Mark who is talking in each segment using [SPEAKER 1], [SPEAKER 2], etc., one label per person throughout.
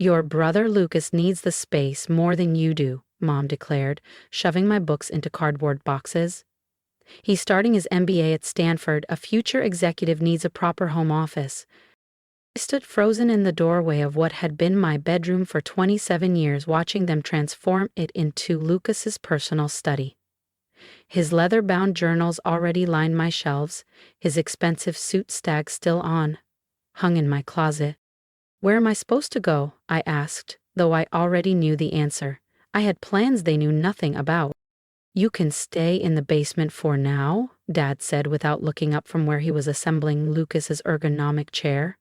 [SPEAKER 1] Your brother Lucas needs the space more than you do, Mom declared, shoving my books into cardboard boxes. He's starting his MBA at Stanford. A future executive needs a proper home office. I stood frozen in the doorway of what had been my bedroom for 27 years, watching them transform it into Lucas's personal study. His leather-bound journals already lined my shelves, his expensive suit stag still on, hung in my closet. Where am I supposed to go? I asked, though I already knew the answer. I had plans they knew nothing about. You can stay in the basement for now, Dad said without looking up from where he was assembling Lucas's ergonomic chair.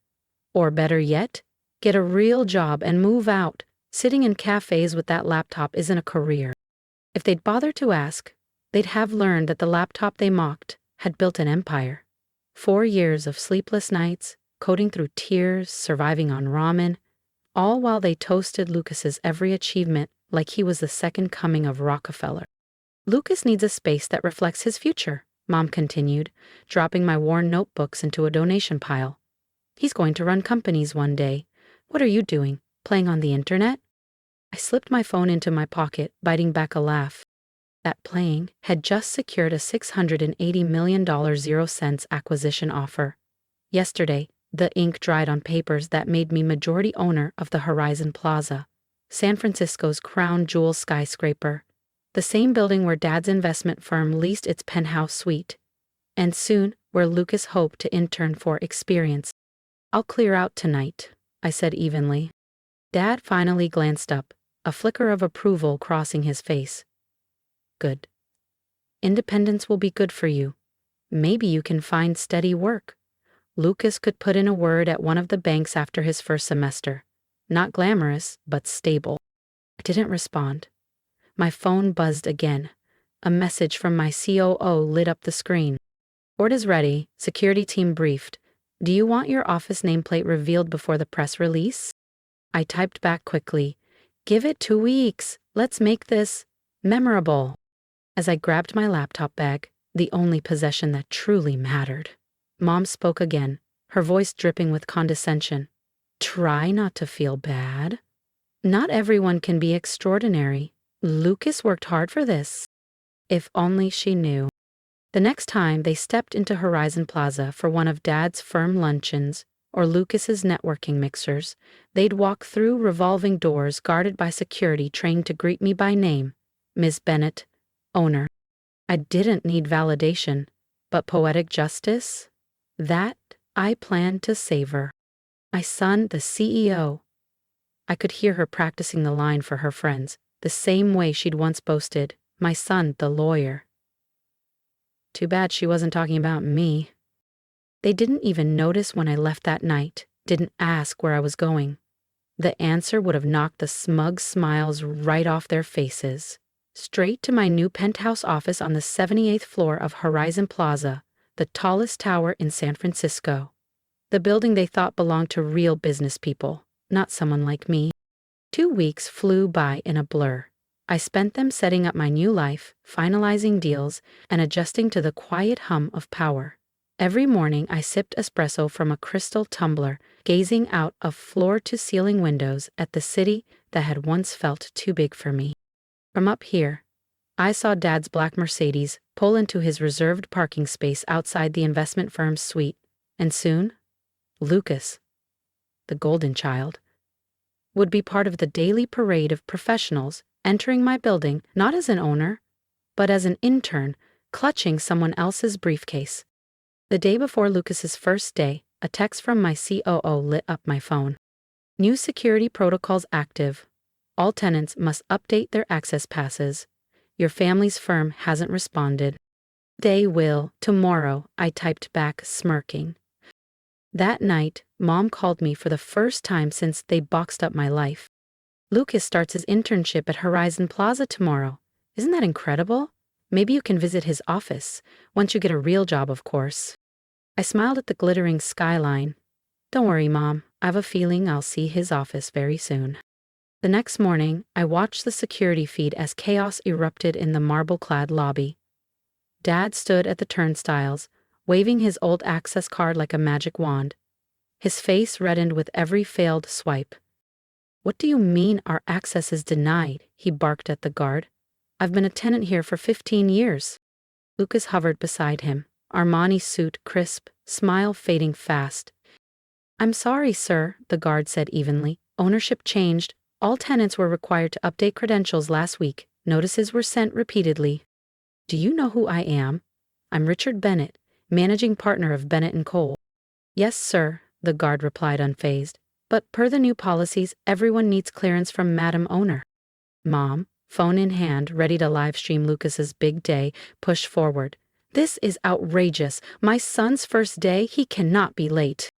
[SPEAKER 1] Or better yet, get a real job and move out. Sitting in cafés with that laptop isn't a career. If they'd bothered to ask, they'd have learned that the laptop they mocked had built an empire. 4 years of sleepless nights, coding through tears, surviving on ramen, all while they toasted Lucas's every achievement like he was the second coming of Rockefeller. Lucas needs a space that reflects his future, Mom continued, dropping my worn notebooks into a donation pile. He's going to run companies one day. What are you doing? Playing on the internet? I slipped my phone into my pocket, biting back a laugh. That playing had just secured a $680 million 0 cents acquisition offer. Yesterday, the ink dried on papers that made me majority owner of the Horizon Plaza, San Francisco's crown jewel skyscraper, the same building where Dad's investment firm leased its penthouse suite, and soon where Lucas hoped to intern for experience. I'll clear out tonight, I said evenly. Dad finally glanced up, a flicker of approval crossing his face. Good. Independence will be good for you. Maybe you can find steady work. Lucas could put in a word at one of the banks after his first semester. Not glamorous, but stable. I didn't respond. My phone buzzed again. A message from my COO lit up the screen. Orders ready, security team briefed. Do you want your office nameplate revealed before the press release? I typed back quickly. Give it 2 weeks. Let's make this memorable. As I grabbed my laptop bag, the only possession that truly mattered, Mom spoke again, her voice dripping with condescension. Try not to feel bad. Not everyone can be extraordinary. Lucas worked hard for this. If only she knew. The next time they stepped into Horizon Plaza for one of Dad's firm luncheons or Lucas's networking mixers, they'd walk through revolving doors guarded by security trained to greet me by name, Ms. Bennett, owner. I didn't need validation, but poetic justice? That I planned to savor. My son, the CEO. I could hear her practicing the line for her friends, the same way she'd once boasted, my son, the lawyer. Too bad she wasn't talking about me. They didn't even notice when I left that night, didn't ask where I was going. The answer would have knocked the smug smiles right off their faces. Straight to my new penthouse office on the 78th floor of Horizon Plaza, the tallest tower in San Francisco. The building they thought belonged to real business people, not someone like me. 2 weeks flew by in a blur. I spent them setting up my new life, finalizing deals, and adjusting to the quiet hum of power. Every morning I sipped espresso from a crystal tumbler, gazing out of floor-to-ceiling windows at the city that had once felt too big for me. From up here, I saw Dad's black Mercedes pull into his reserved parking space outside the investment firm's suite, and soon, Lucas, the golden child, would be part of the daily parade of professionals entering my building not as an owner, but as an intern clutching someone else's briefcase. The day before Lucas's first day, a text from my COO lit up my phone. New security protocols active. All tenants must update their access passes. Your family's firm hasn't responded. They will, tomorrow, I typed back, smirking. That night, Mom called me for the first time since they boxed up my life. Lucas starts his internship at Horizon Plaza tomorrow. Isn't that incredible? Maybe you can visit his office, once you get a real job, of course. I smiled at the glittering skyline. Don't worry, Mom. I have a feeling I'll see his office very soon. The next morning, I watched the security feed as chaos erupted in the marble-clad lobby. Dad stood at the turnstiles, waving his old access card like a magic wand. His face reddened with every failed swipe. What do you mean our access is denied? He barked at the guard. I've been a tenant here for 15 years. Lucas hovered beside him, Armani suit crisp, smile fading fast. I'm sorry, sir, the guard said evenly. Ownership changed. All tenants were required to update credentials last week. Notices were sent repeatedly. Do you know who I am? I'm Richard Bennett, managing partner of Bennett & Cole. Yes, sir, the guard replied unfazed. But per the new policies, everyone needs clearance from Madam Owner. Mom, phone in hand, ready to livestream Lucas's big day, pushed forward. This is outrageous. My son's first day, he cannot be late.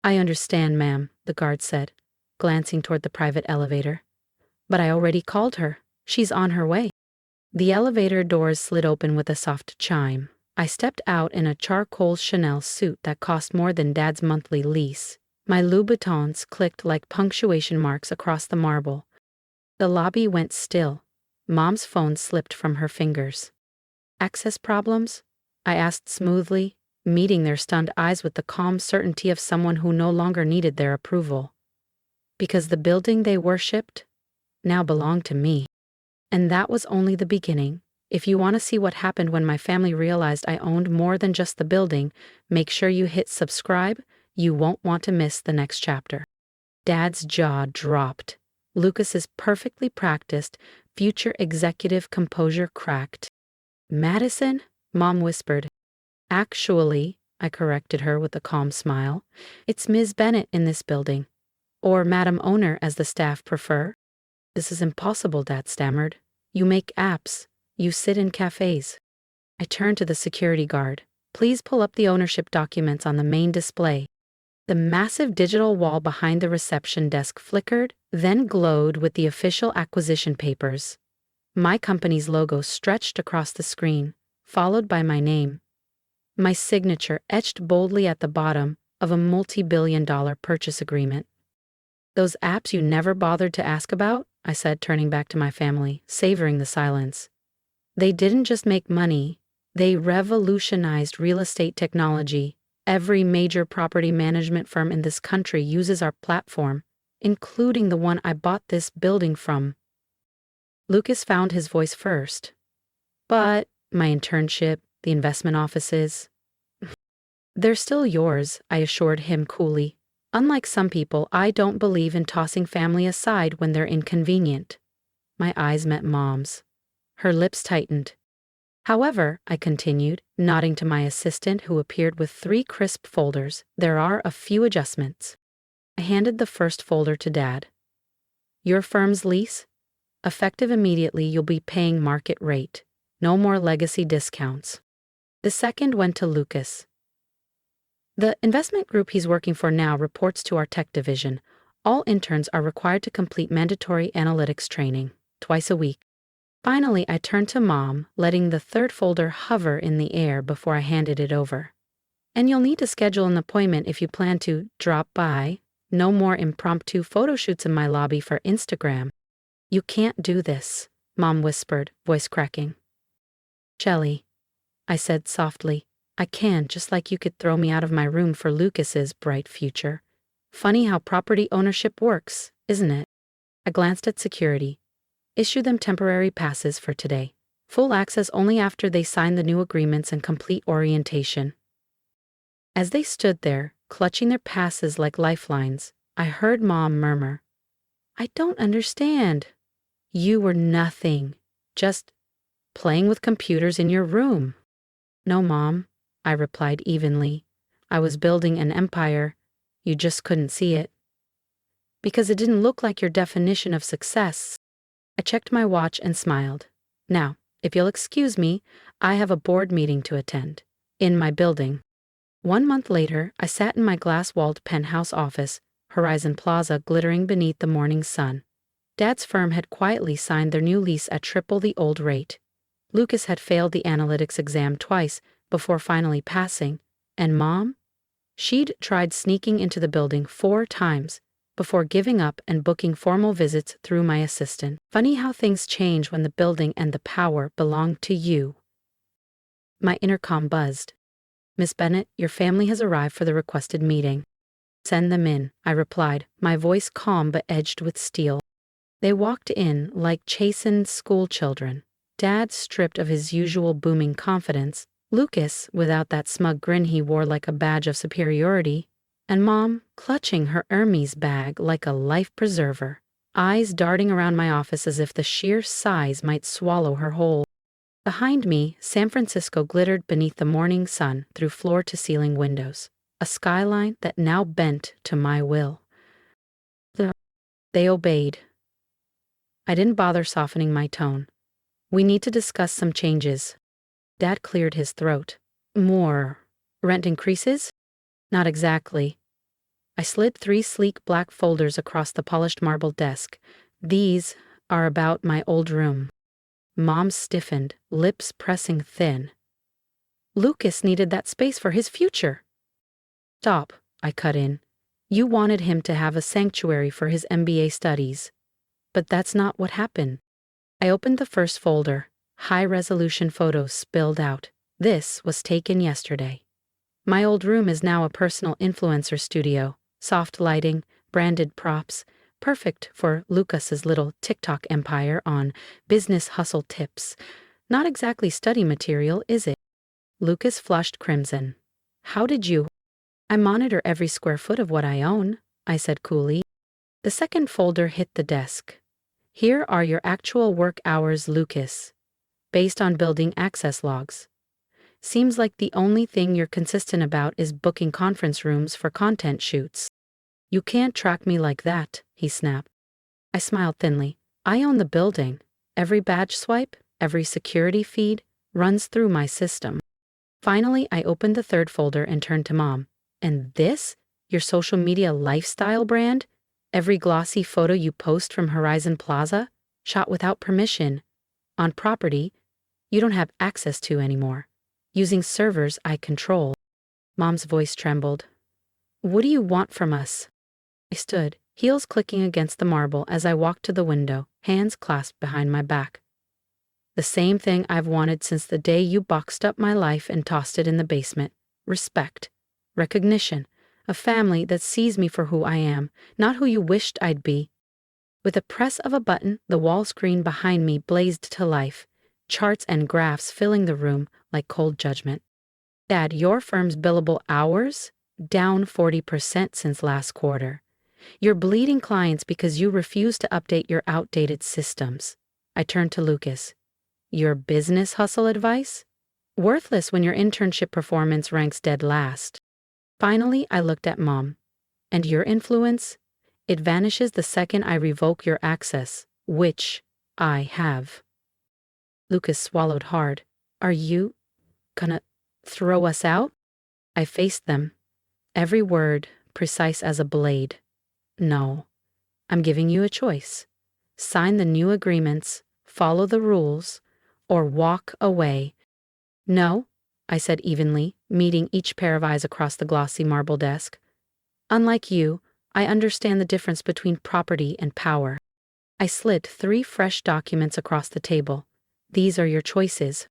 [SPEAKER 1] I understand, ma'am, the guard said, glancing toward the private elevator. But I already called her. She's on her way. The elevator doors slid open with a soft chime. I stepped out in a charcoal Chanel suit that cost more than Dad's monthly lease. My Louboutins clicked like punctuation marks across the marble. The lobby went still. Mom's phone slipped from her fingers. Access problems? I asked smoothly, meeting their stunned eyes with the calm certainty of someone who no longer needed their approval. Because the building they worshipped now belonged to me. And that was only the beginning. If you want to see what happened when my family realized I owned more than just the building, make sure you hit subscribe. You won't want to miss the next chapter. Dad's jaw dropped. Lucas's perfectly practiced, future executive composure cracked. Madison? Mom whispered. Actually, I corrected her with a calm smile, it's Ms. Bennett in this building. Or Madam Owner, as the staff prefer. This is impossible, Dad stammered. You make apps. You sit in cafés. I turned to the security guard. Please pull up the ownership documents on the main display. The massive digital wall behind the reception desk flickered, then glowed with the official acquisition papers. My company's logo stretched across the screen, followed by my name. My signature etched boldly at the bottom of a multi-billion-dollar purchase agreement. Those apps you never bothered to ask about? I said, turning back to my family, savoring the silence. They didn't just make money, they revolutionized real estate technology. Every major property management firm in this country uses our platform, including the one I bought this building from. Lucas found his voice first. But my internship, the investment offices, they're still yours, I assured him coolly. Unlike some people, I don't believe in tossing family aside when they're inconvenient. My eyes met Mom's. Her lips tightened. However, I continued, nodding to my assistant who appeared with 3 crisp folders, there are a few adjustments. I handed the first folder to Dad. Your firm's lease? Effective immediately, you'll be paying market rate. No more legacy discounts. The second went to Lucas. The investment group he's working for now reports to our tech division. All interns are required to complete mandatory analytics training, twice a week. Finally, I turned to Mom, letting the third folder hover in the air before I handed it over. And you'll need to schedule an appointment if you plan to drop by. No more impromptu photo shoots in my lobby for Instagram. You can't do this, Mom whispered, voice cracking. Shelley, I said softly, I can, just like you could throw me out of my room for Lucas's bright future. Funny how property ownership works, isn't it? I glanced at security. Issue them temporary passes for today. Full access only after they sign the new agreements and complete orientation. As they stood there, clutching their passes like lifelines, I heard Mom murmur, I don't understand. You were nothing. Just playing with computers in your room. No, Mom, I replied evenly. I was building an empire. You just couldn't see it. Because it didn't look like your definition of success. I checked my watch and smiled. Now, if you'll excuse me, I have a board meeting to attend. In my building. 1 month later, I sat in my glass-walled penthouse office, Horizon Plaza glittering beneath the morning sun. Dad's firm had quietly signed their new lease at triple the old rate. Lucas had failed the analytics exam twice before finally passing, and Mom? She'd tried sneaking into the building 4 times before giving up and booking formal visits through my assistant. Funny how things change when the building and the power belong to you. My intercom buzzed. Miss Bennett, your family has arrived for the requested meeting. Send them in, I replied, my voice calm but edged with steel. They walked in like chastened schoolchildren. Dad stripped of his usual booming confidence, Lucas without that smug grin he wore like a badge of superiority, and Mom clutching her Hermes bag like a life preserver, eyes darting around my office as if the sheer size might swallow her whole. Behind me, San Francisco glittered beneath the morning sun through floor-to-ceiling windows, a skyline that now bent to my will. They obeyed. I didn't bother softening my tone. We need to discuss some changes. Dad cleared his throat. More rent increases? Not exactly. I slid 3 sleek black folders across the polished marble desk. These are about my old room. Mom stiffened, lips pressing thin. Lucas needed that space for his future. Stop, I cut in. You wanted him to have a sanctuary for his MBA studies. But that's not what happened. I opened the first folder. High-resolution photos spilled out. This was taken yesterday. My old room is now a personal influencer studio. Soft lighting, branded props, perfect for Lucas's little TikTok empire on business hustle tips. Not exactly study material, is it? Lucas flushed crimson. How did you? I monitor every square foot of what I own, I said coolly. The second folder hit the desk. Here are your actual work hours, Lucas, based on building access logs. Seems like the only thing you're consistent about is booking conference rooms for content shoots. You can't track me like that, he snapped. I smiled thinly. I own the building. Every badge swipe, every security feed runs through my system. Finally, I opened the third folder and turned to Mom. And this? Your social media lifestyle brand? Every glossy photo you post from Horizon Plaza? Shot without permission. On property you don't have access to anymore. Using servers I control. Mom's voice trembled. What do you want from us? I stood, heels clicking against the marble as I walked to the window, hands clasped behind my back. The same thing I've wanted since the day you boxed up my life and tossed it in the basement. Respect. Recognition. A family that sees me for who I am, not who you wished I'd be. With a press of a button, the wall screen behind me blazed to life, charts and graphs filling the room like cold judgment. Dad, your firm's billable hours? Down 40% since last quarter. You're bleeding clients because you refuse to update your outdated systems. I turned to Lucas. Your business hustle advice? Worthless when your internship performance ranks dead last. Finally, I looked at Mom. And your influence? It vanishes the second I revoke your access, which I have. Lucas swallowed hard. Are you gonna throw us out? I faced them. Every word precise as a blade. No. I'm giving you a choice. Sign the new agreements, follow the rules, or walk away. No, I said evenly, meeting each pair of eyes across the glossy marble desk. Unlike you, I understand the difference between property and power. I slid 3 fresh documents across the table. These are your choices.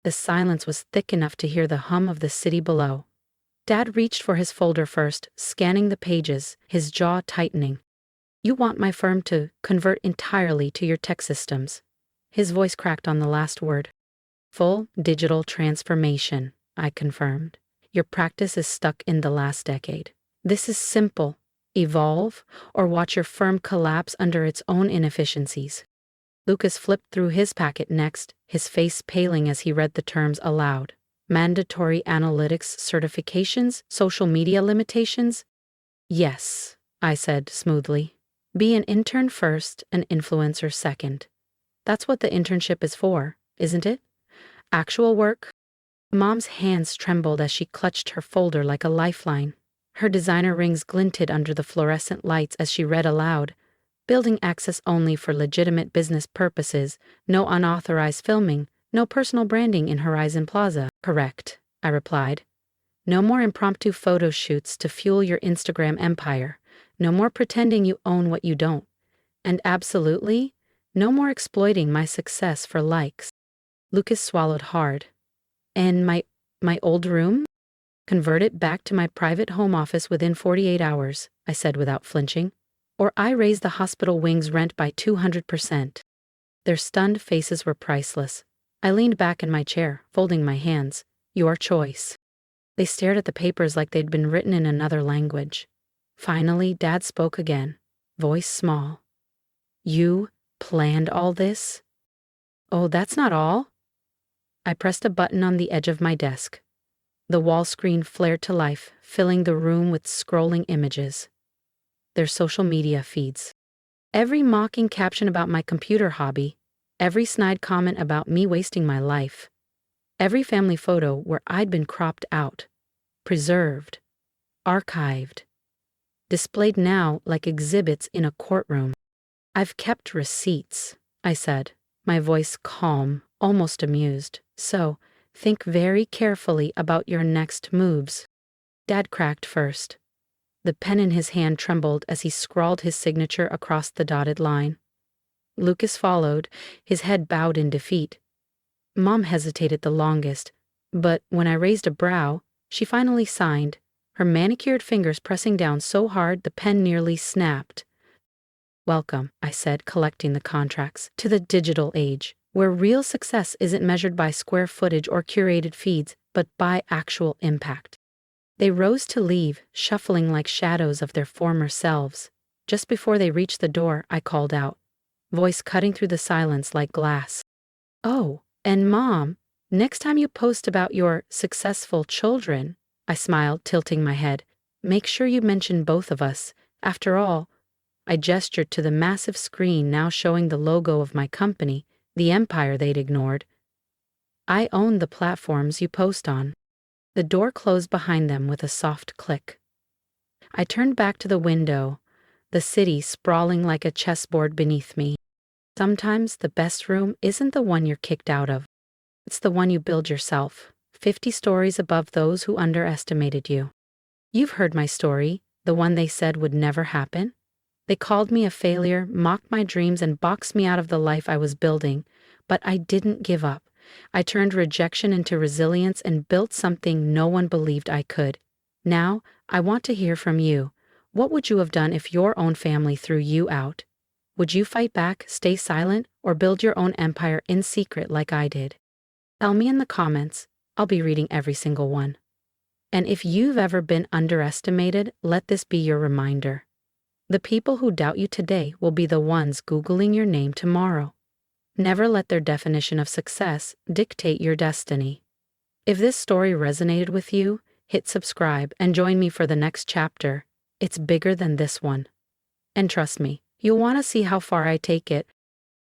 [SPEAKER 1] The silence was thick enough to hear the hum of the city below. Dad reached for his folder first, scanning the pages, his jaw tightening. You want my firm to convert entirely to your tech systems. His voice cracked on the last word. Full digital transformation, I confirmed. Your practice is stuck in the last decade. This is simple. Evolve, or watch your firm collapse under its own inefficiencies. Lucas flipped through his packet next, his face paling as he read the terms aloud. Mandatory analytics certifications, social media limitations? Yes, I said smoothly. Be an intern first, an influencer second. That's what the internship is for, isn't it? Actual work? Mom's hands trembled as she clutched her folder like a lifeline. Her designer rings glinted under the fluorescent lights as she read aloud. Building access only for legitimate business purposes, no unauthorized filming, no personal branding in Horizon Plaza. Correct, I replied. No more impromptu photo shoots to fuel your Instagram empire. No more pretending you own what you don't. And absolutely, no more exploiting my success for likes. Lucas swallowed hard. And my old room? Convert it back to my private home office within 48 hours, I said without flinching. Or I raise the hospital wing's rent by 200%. Their stunned faces were priceless. I leaned back in my chair, folding my hands. Your choice. They stared at the papers like they'd been written in another language. Finally, Dad spoke again, voice small. You planned all this? Oh, that's not all? I pressed a button on the edge of my desk. The wall screen flared to life, filling the room with scrolling images. Their social media feeds. Every mocking caption about my computer hobby, every snide comment about me wasting my life, every family photo where I'd been cropped out, preserved, archived, displayed now like exhibits in a courtroom. I've kept receipts, I said, my voice calm, almost amused. So, think very carefully about your next moves. Dad cracked first. The pen in his hand trembled as he scrawled his signature across the dotted line. Lucas followed, his head bowed in defeat. Mom hesitated the longest, but when I raised a brow, she finally signed, her manicured fingers pressing down so hard the pen nearly snapped. Welcome, I said, collecting the contracts, to the digital age, where real success isn't measured by square footage or curated feeds, but by actual impact. They rose to leave, shuffling like shadows of their former selves. Just before they reached the door, I called out, voice cutting through the silence like glass. Oh, and Mom, next time you post about your successful children, I smiled, tilting my head, make sure you mention both of us. After all, I gestured to the massive screen now showing the logo of my company, the empire they'd ignored. I own the platforms you post on. The door closed behind them with a soft click. I turned back to the window, the city sprawling like a chessboard beneath me. Sometimes the best room isn't the one you're kicked out of. It's the one you build yourself, 50 stories above those who underestimated you. You've heard my story, the one they said would never happen. They called me a failure, mocked my dreams, and boxed me out of the life I was building. But I didn't give up. I turned rejection into resilience and built something no one believed I could. Now, I want to hear from you. What would you have done if your own family threw you out? Would you fight back, stay silent, or build your own empire in secret like I did? Tell me in the comments. I'll be reading every single one. And if you've ever been underestimated, let this be your reminder. The people who doubt you today will be the ones Googling your name tomorrow. Never let their definition of success dictate your destiny. If this story resonated with you, hit subscribe and join me for the next chapter. It's bigger than this one. And trust me, you'll want to see how far I take it.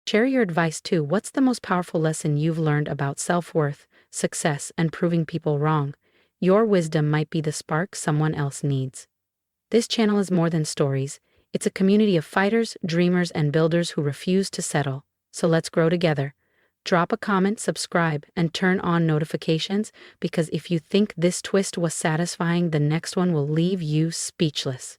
[SPEAKER 1] Share your advice too. What's the most powerful lesson you've learned about self-worth, success, and proving people wrong? Your wisdom might be the spark someone else needs. This channel is more than stories. It's a community of fighters, dreamers, and builders who refuse to settle. So let's grow together. Drop a comment, subscribe, and turn on notifications, because if you think this twist was satisfying, the next one will leave you speechless.